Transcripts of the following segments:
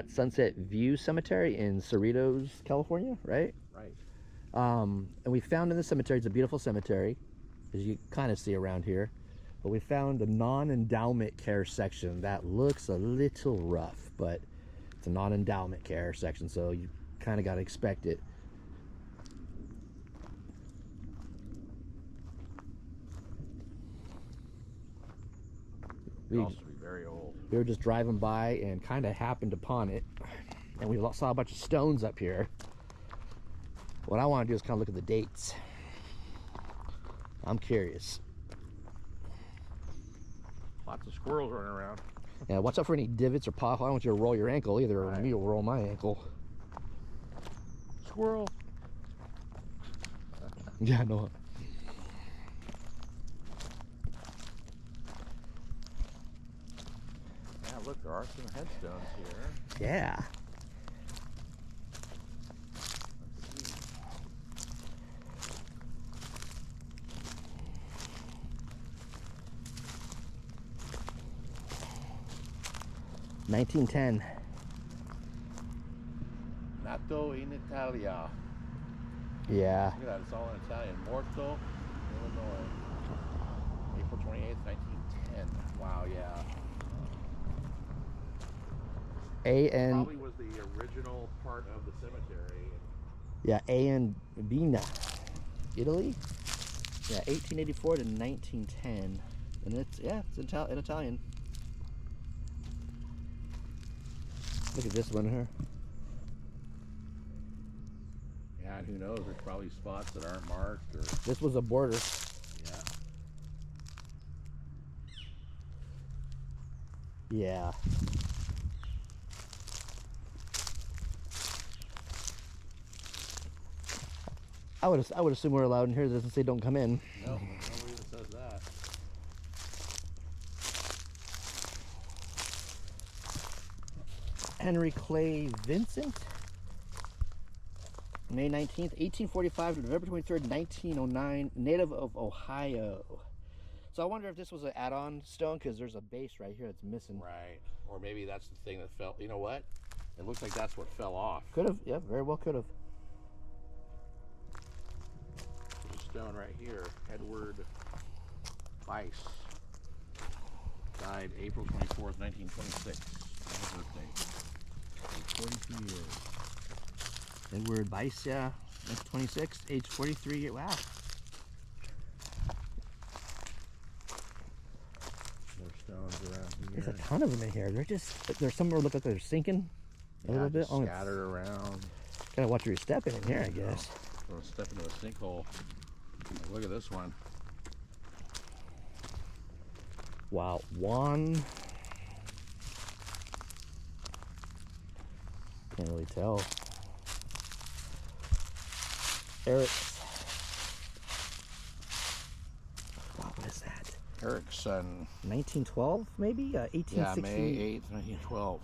At Sunset View Cemetery in Cerritos, California, right? Right. And we found in the cemetery, it's a beautiful cemetery, as you kind of see around here, but we found a non-endowment care section that looks a little rough, but it's a non-endowment care section, so you kind of got to expect it. It also be very old. We were just driving by and kind of happened upon it, and we saw a bunch of stones up here. What I want to do is kind of look at the dates. I'm curious. Lots of squirrels running around. Yeah, watch out for any divots or potholes. I don't want you to roll your ankle either, or me will roll my ankle. Squirrel. Yeah, no. Yeah, look, there are some headstones here. Yeah. $1910. Nato in Italia. Yeah. Look at that, it's all in Italian. Morto, Illinois. April 28th, 1910. Wow, yeah. A&, probably was the original part of the cemetery. yeah, A&, Italy. Yeah, 1884 to 1910, and it's in Italian. Look at this one here. Yeah, and who knows? There's probably spots that aren't marked. Or This was a border. yeah. Yeah. I would assume we're allowed in here. It doesn't say don't come in. No, nobody even says that. Henry Clay Vincent. May 19th, 1845 to November 23rd, 1909. Native of Ohio. So I wonder if this was an add-on stone, because there's a base right here that's missing. Right. Or maybe that's the thing that fell. You know what? It looks like that's what fell off. Could have. Yeah, very well could have. There's a stone right here. Edward Weiss. Died April 24th, 1926. His birthday. 43 years. Edward Weiss, yeah. 26, age 43. Wow. There's stones around here. There's a ton of them in here. There's some that look like they're sinking a little bit. Scattered around. Gotta watch where you're stepping in here, I guess. Don't step into a sinkhole. Look at this one. Wow, Juan. Can't really tell. Eric. Wow, what is that? Erickson. 1912, maybe? 1860. Yeah, May 8th, 1912.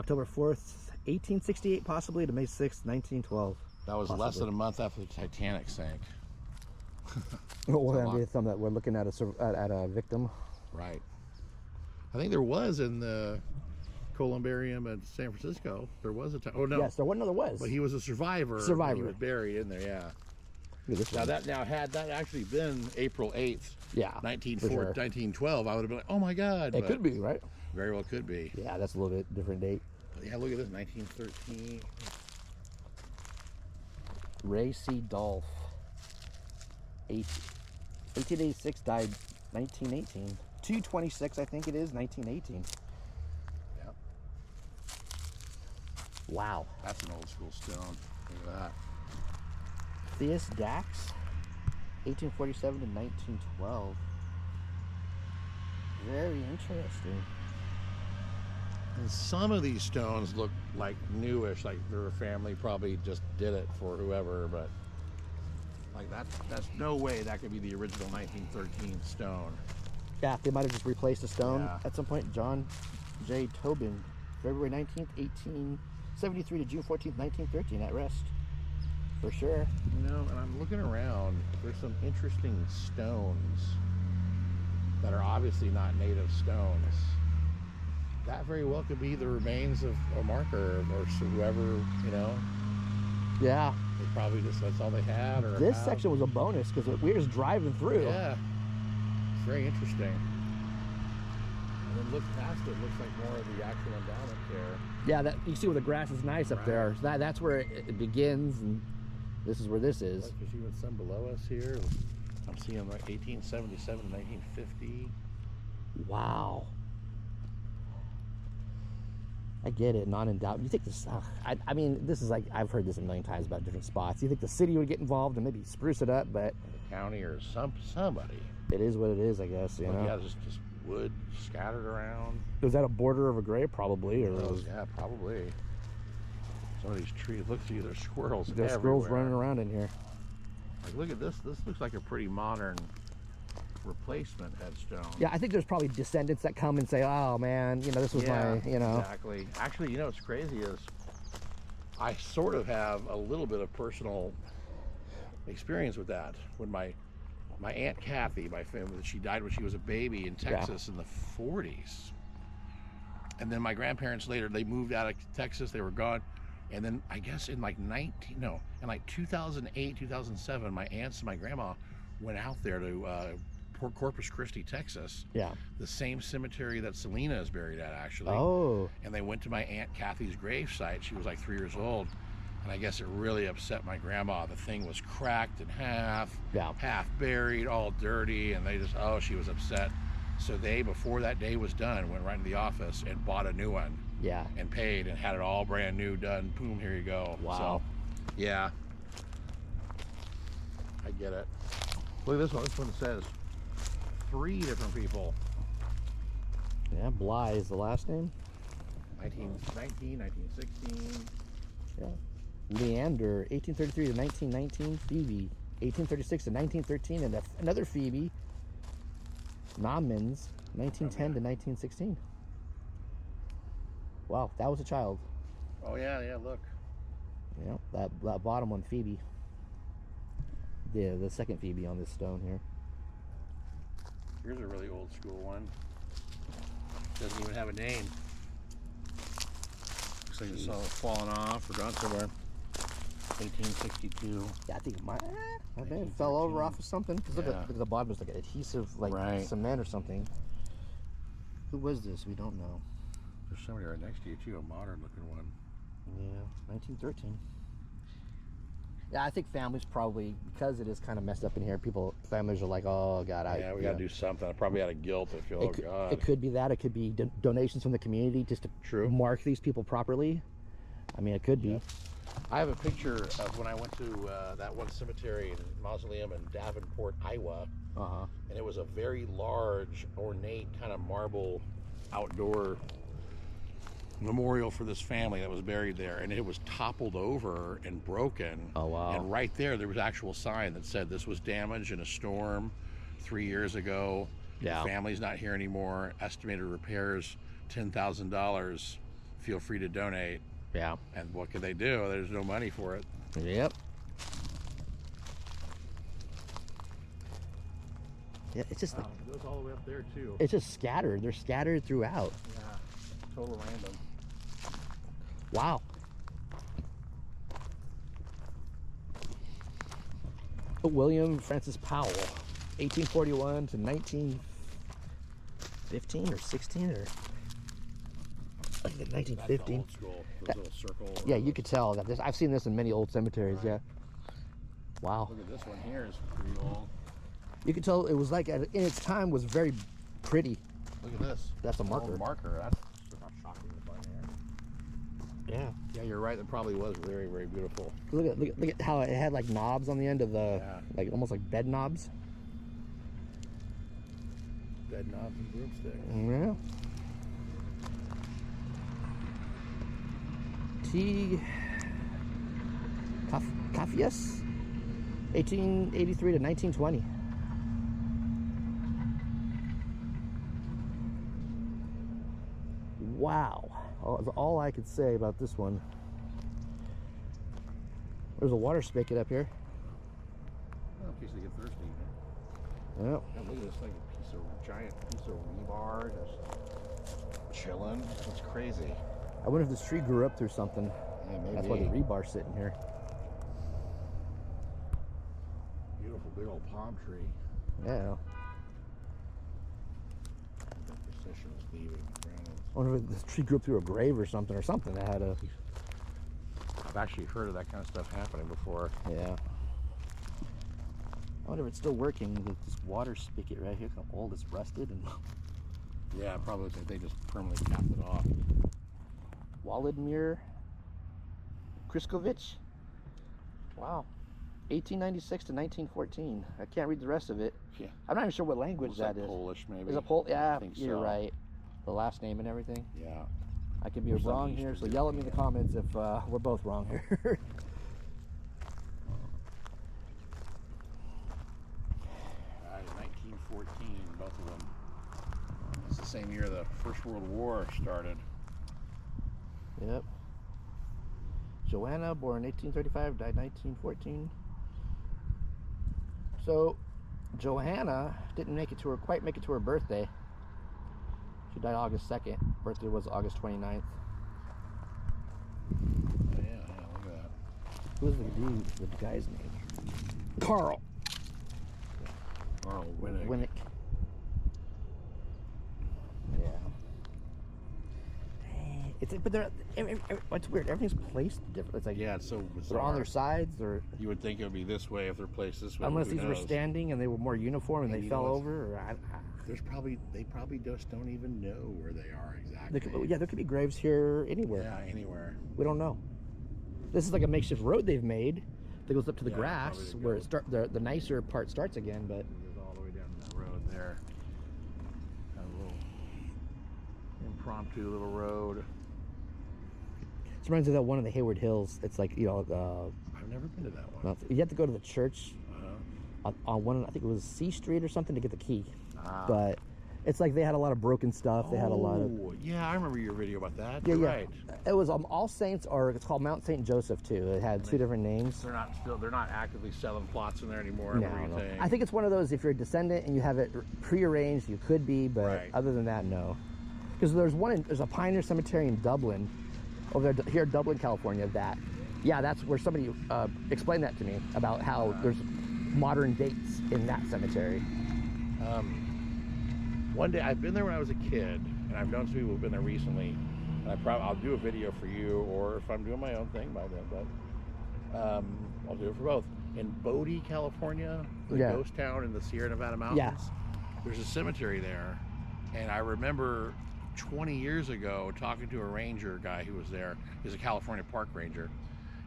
October 4th, 1868, possibly, to May 6th, 1912. That was less than a month after the Titanic sank. Well, that'd be something that we're looking at a victim. Right. I think there was in the columbarium at San Francisco. There was a time. Oh no. Yes, there was. But he was a survivor. Survivor. He was buried in there. Yeah. Look at this one. Had that actually been April 8th. Yeah. 1912, I would have been like, oh my God. It could be, right? Very well could be. Yeah, that's a little bit different date. But yeah, look at this, 1913. Ray C. Dolph. 1886, died 1918. 226, I think it is, 1918. Yep. Wow. That's an old school stone. Look at that. Theus Dax, 1847 to 1912. Very interesting. And some of these stones look like newish, like their family probably just did it for whoever, but like that's no way that could be the original 1913 stone. Yeah, they might have just replaced a stone Yeah. at some point. John J. Tobin, February 19th, 1873 to June 14th, 1913, at rest. For sure. You know, and I'm looking around, there's some interesting stones that are obviously not native stones. that very well could be the remains of a marker or whoever, you know. Yeah. They probably just, that's all they had. Or This section was a bonus because we were just driving through. Yeah. It's very interesting. And then look past it, looks like more of the actual endowment care. Yeah, that you see where the grass is nice up there. So that's where it begins, and this is where this is. Like there's even some below us here. I'm seeing like 1877 to 1950. Wow. I get it, non-endowed. You think this? I mean, this is like I've heard this a million times about different spots. You think the city would get involved and maybe spruce it up, but the county or somebody. It is what it is, I guess. You know. Yeah, just wood scattered around. Was that a border of a grave? Probably, or yeah, probably. Some of these trees. Look, see, there's squirrels. There's squirrels running around in here. Like, look at this. This looks like a pretty modern replacement headstone. Yeah, I think there's probably descendants that come and say, "Oh man, you know, this was my, you know." Exactly. Actually, you know what's crazy is I sort of have a little bit of personal experience with that. When my Aunt Kathy, my family, she died when she was a baby in Texas in the 40s. And then my grandparents later, they moved out of Texas, they were gone. And then I guess in like 2008, 2007, my aunts and my grandma went out there to Corpus Christi, Texas. Yeah. The same cemetery that Selena is buried at, actually. Oh. And they went to my Aunt Kathy's grave site. She was like 3 years old. And I guess it really upset my grandma. The thing was cracked in half, half buried, all dirty. And they just, she was upset. So they, before that day was done, went right into the office and bought a new one. Yeah. And paid and had it all brand new done. Boom, here you go. Wow. So, yeah. I get it. Look at this one. This one says 3 different people. Yeah, Bly is the last name. 1919, 1916. Yeah. Leander, 1833 to 1919. Phoebe, 1836 to 1913. And another Phoebe. Nommans, 1910 to 1916. Wow, that was a child. Oh yeah, yeah. Look. Yeah, that bottom one, Phoebe. Yeah, the second Phoebe on this stone here. Here's a really old school one. Doesn't even have a name. Looks like it's all fallen off or gone somewhere. 1862. Yeah, I think my man fell over off of something. Cause look at the bottom, it's like adhesive, like cement or something. Who was this? We don't know. There's somebody right next to you too, a modern looking one. Yeah, 1913. Yeah, I think families probably, because it is kind of messed up in here, families are like, oh God, we gotta do something. Probably out of guilt, I feel, God. It could be that. It could be donations from the community just to mark these people properly. I mean, it could be. I have a picture of when I went to that one cemetery and mausoleum in Davenport, Iowa. And it was a very large, ornate kind of marble outdoor memorial for this family that was buried there, and it was toppled over and broken. Oh wow. And right there was actual sign that said this was damaged in a storm 3 years ago. Yeah. The family's not here anymore. Estimated repairs $10,000. Feel free to donate. Yeah. And what could they do? There's no money for it. Yep. Yeah, it's just it goes all the way up there too. It's just scattered. They're scattered throughout. Yeah. Total random. Wow. William Francis Powell, 1841 to 1915 or 16 or I think 1915. Old school. Those little circle. Yeah, you could tell that. I've seen this in many old cemeteries. Yeah. Wow. Look at this one here. Is pretty old. You could tell it was like in its time was very pretty. Look at this. That's a marker. Old marker. That's not shocking to find here. Yeah. Yeah, you're right. It probably was very, very beautiful. Look at how it had like knobs on the end of the, like almost like bed knobs. Bed knobs and broomsticks. Yeah. T. Cafius, 1883 to 1920. Wow. That's all I could say about this one. There's a water spigot up here. Oh, in case they get thirsty. Yep. Yeah, look at this, like a giant piece of rebar. Just chilling. That's crazy. I wonder if this tree grew up through something. Yeah, maybe. That's why the rebar's sitting here. Beautiful big old palm tree. Yeah. The procession is leaving. I wonder if this tree grew up through a grave or something that had a... I've actually heard of that kind of stuff happening before. Yeah. I wonder if it's still working with this water spigot right here. How old it's rusted and... Yeah, probably looks like they just permanently capped it off. Wladimir Kriskovich. Wow. 1896 to 1914. I can't read the rest of it. Yeah. I'm not even sure what language that is. Polish, maybe. Is it Polish? Yeah, I think you're so. right. The last name and everything. Yeah. I could be wrong here, so yell at me in the comments if we're both wrong here. Right, 1914, both of them. It's the same year the First World War started. Yep. Joanna, born 1835, died 1914. So, Johanna didn't quite make it to her birthday. She died August 2nd. Birthday was August 29th. Oh, yeah, look at that. Who's the guy's name? Carl. Carl Winnick. Winnick. Yeah. Dang. It's weird. Everything's placed different. It's like, Yeah, it's so bizarre. they're on their sides, or You would think it would be this way if they're placed this way. unless Who these were knows? standing and they were more uniform and And they you fell know what's- over. Or They probably just don't even know where they are exactly. there could be graves here anywhere. Yeah, anywhere. We don't know. This is like a makeshift road they've made that goes up to the Yeah, grass probably to where go. the nicer part starts again. But It goes all the way down that road there. A little impromptu little road. it reminds me of that one in the Hayward Hills. It's like, I've never been to that one. you have to go to the church Uh-huh. on one. I think it was C Street or something to get the key. Ah. But it's like they had a lot of broken stuff. They had a lot of. Oh, yeah, I remember your video about that. Yeah, You're yeah. right. It was All Saints, or it's called Mount St. Joseph too. It had two different names. They're not actively selling plots in there anymore. No, what are you no. saying? I think it's one of those, if you're a descendant and you have it prearranged, you could be, but Right. other than that, no. Because there's a Pioneer Cemetery in Dublin, over there, here in Dublin, California, that's where somebody explained that to me, about how there's modern dates in that cemetery. One day, I've been there when I was a kid, and I've known some people who've been there recently. And I'll do a video for you, or if I'm doing my own thing by then, but I'll do it for both. In Bodie, California, the Yeah. ghost town in the Sierra Nevada mountains, there's a cemetery there. And I remember 20 years ago talking to a ranger guy who was there. He's a California park ranger.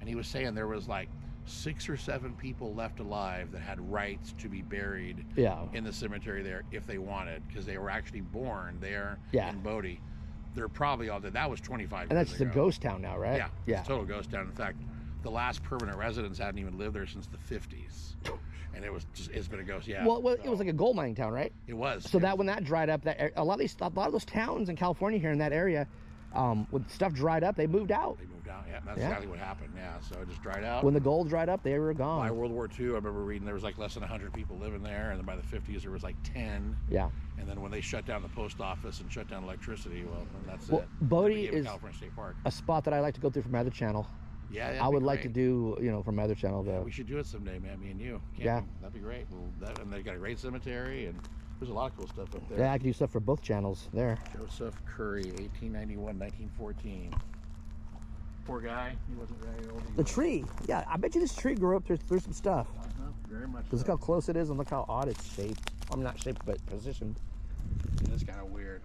And he was saying there was like 6 or 7 people left alive that had rights to be buried in the cemetery there if they wanted, because they were actually born there in Bodie. They're probably all dead. That was 25 And years that's just ago. a ghost town now, right? Yeah, it's a total ghost town. In fact, the last permanent residents hadn't even lived there since the 50s. And it's been a ghost, Well, it was like a gold mining town, right? It was. So when that dried up, a lot of those towns in California here in that area, when stuff dried up, they moved out. They moved out, that's exactly what happened, so it just dried out. When the gold dried up, they were gone. By World War II, I remember reading there was like less than 100 people living there, and then by the 50s there was like 10. Yeah. And then when they shut down the post office and shut down electricity, well, then that's it. Bodie is California State Park. a spot that I like to go through from my other channel. Yeah, I would like to do, from my other channel, though. We should do it someday, man, me and you. That'd be great. And they got a great cemetery, and there's a lot of cool stuff up there. Yeah, I can do stuff for both channels there. Joseph Curry, 1891, 1914. Poor guy. He wasn't very old. The tree. Yeah, I bet you this tree grew up through some stuff. Very much. Look how close it is, and look how odd it's shaped. I'm not shaped, but positioned. It's kind of weird.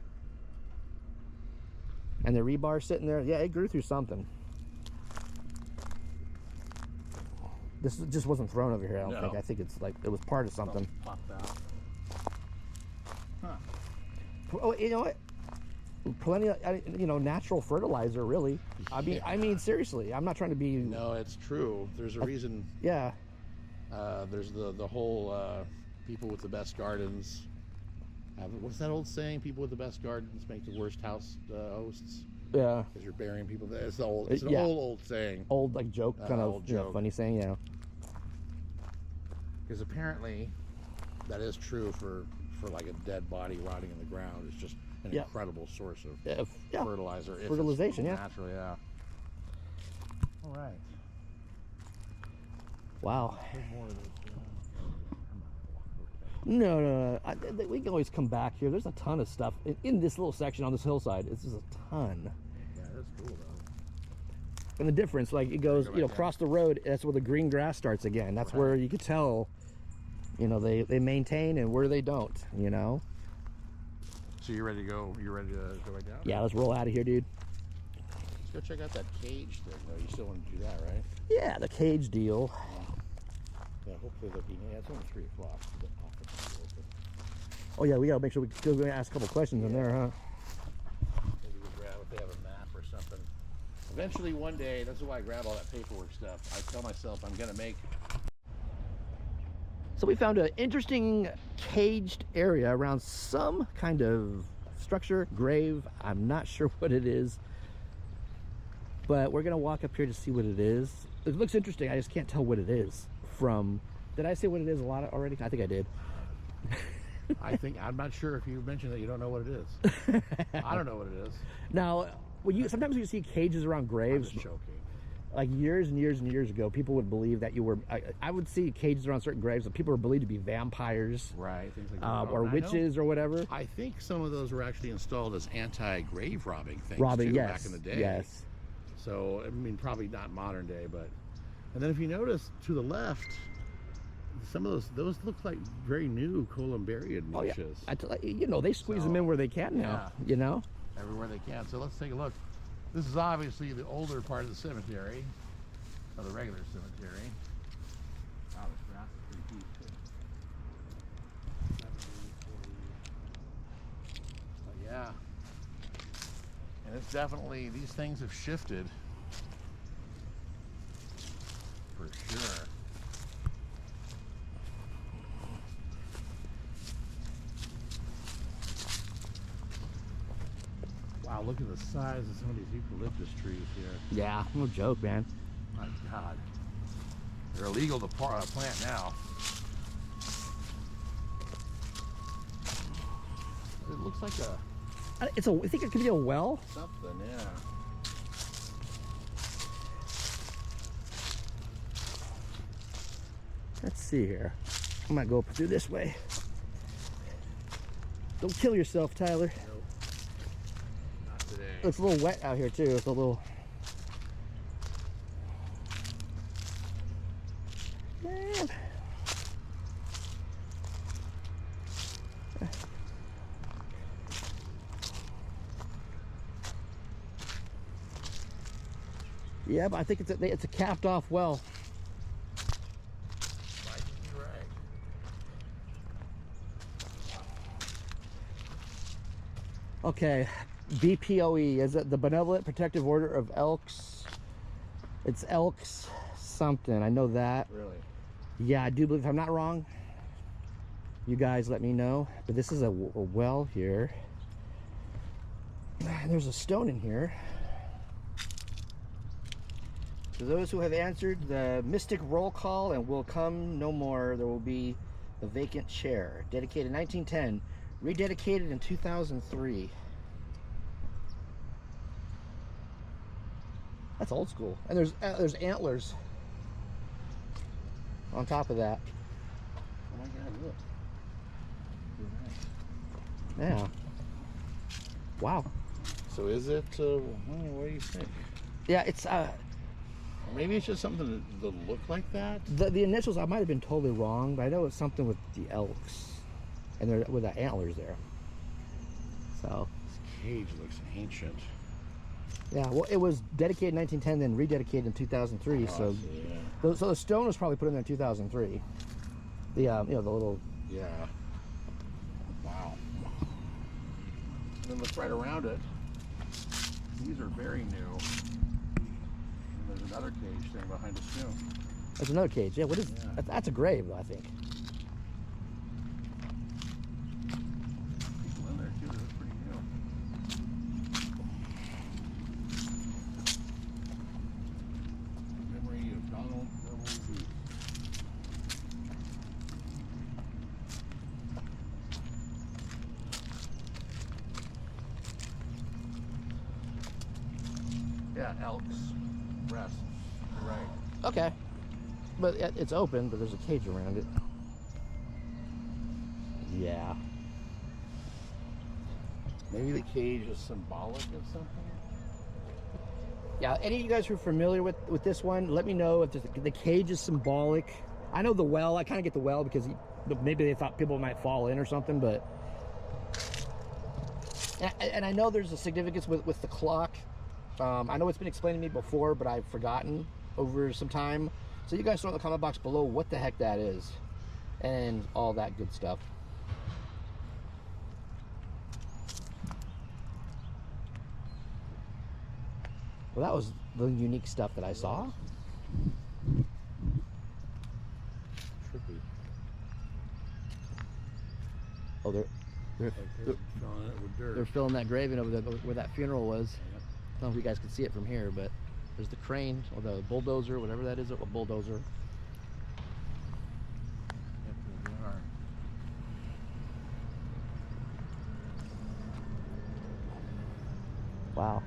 And the rebar sitting there. Yeah, it grew through something. This just wasn't thrown over here, I don't think. I think it's like it was part of something. Popped out. Huh. Oh, you know what? Plenty of, natural fertilizer, really. I mean, seriously, I'm not trying to be. No, it's true. There's a reason. Yeah. There's the whole people with the best gardens. What's that old saying? People with the best gardens make the worst house hosts. Yeah. Because you're burying people there. It's an old saying. Old like joke, kind of old joke. Funny saying, yeah. Because apparently, that is true for like a dead body rotting in the ground. It's just an Yep. incredible source of Yeah. fertilizer. if it's Fertilization, yeah. Natural, yeah. All right. Wow. There's more of this. No. We can always come back here. There's a ton of stuff in this little section on this hillside. It's just a ton. Yeah, that's cool though. And the difference, like, it goes, Go you know, back across the road. That's where the green grass starts again. That's where you could tell, you know, they maintain and where they don't. You know. So you ready to go? You ready to go right down? Yeah, let's roll out of here, dude. Let's go check out that cage thing though. You still want to do that, right? Yeah, the cage deal. Yeah, hopefully they'll be. Yeah, it's only 3 o'clock. The office will be open. Oh yeah, we gotta make sure we go ask a couple questions in there, huh? Maybe we'll grab if they have a map or something. Eventually, one day, that's why I grab all that paperwork stuff. I tell myself I'm gonna make. So we found an interesting caged area around some kind of structure, grave. I'm not sure what it is, but we're gonna walk up here to see what it is. It looks interesting. I just can't tell what it is from. Did I say what it is a lot already? I think I did. I'm not sure if you mentioned that you don't know what it is. I don't know what it is. Now, sometimes you see cages around I'm graves. just joking. Like years and years and years ago, people would believe that you were. I would see cages around certain graves that people were believed to be vampires, Right, things like that. or And witches or whatever. I think some of those were actually installed as anti-grave robbing things Robbing, too, yes, back in the day. yes. So I mean, probably not modern day, but. And then if you notice to the left, some of those look like very new columbarian Oh yeah, niches. you know, they squeeze them in where they can now. Yeah. You know. Everywhere they can. So let's take a look. This is obviously the older part of the cemetery, of the regular cemetery. Wow, this grass is pretty deep too. 70, 40. But yeah. And it's definitely, these things have shifted. For sure. Wow, look at the size of some of these eucalyptus trees here. Yeah, no joke, man. My God. They're illegal to plant now. It looks like I think it could be a well. something, yeah. Let's see here. I might go up through this way. Don't kill yourself, Tyler. Nope. Not today. It's a little wet out here too. It's a little. Man. Yeah, but I think it's a capped off well. Might be right. Okay, BPOE, is it the Benevolent Protective Order of Elks? It's Elks something, I know that. Really? Yeah, I do believe, if I'm not wrong, you guys let me know. But this is a well here. And there's a stone in here. To those who have answered the mystic roll call and will come no more, there will be the vacant chair. Dedicated in 1910, rededicated in 2003. That's old school. And there's antlers on top of that. Oh my God, look. Yeah. Wow. So is it, what do you think? Yeah, it's Maybe it's just something that look like that? the initials. I might have been totally wrong, but I know it's something with the elks, and they're with the antlers there. So. This cage looks ancient. Yeah, well, it was dedicated in 1910, then rededicated in 2003. Oh, So, I see, yeah. so the stone was probably put in there in 2003. The you know, the little. Yeah. Wow. And then look right around it. These are very new. And there's another cage thing behind us too. There's another cage. Yeah, what is? Yeah. That's a grave, though, I think. People in there too. That's pretty new. Memory of Donald W. Booth. Yeah, elks rest. You're right. Okay. But it's open, but there's a cage around it. Yeah. Maybe the cage is symbolic of something? Yeah, any of you guys who are familiar with this one, let me know if the cage is symbolic. I know the well, I kind of get the well because maybe they thought people might fall in or something, but... And I know there's a significance with the clock. I know it's been explained to me before, but I've forgotten over some time. So you guys throw in the comment box below what the heck that is and all that good stuff. Well, that was the unique stuff that I saw. Trippy. Oh, they're Filling it with dirt. they're filling that grave in over there where that funeral was. Yep. I don't know if you guys can see it from here, but there's the crane or the bulldozer, whatever that is, a bulldozer. Yep, there they are. Wow.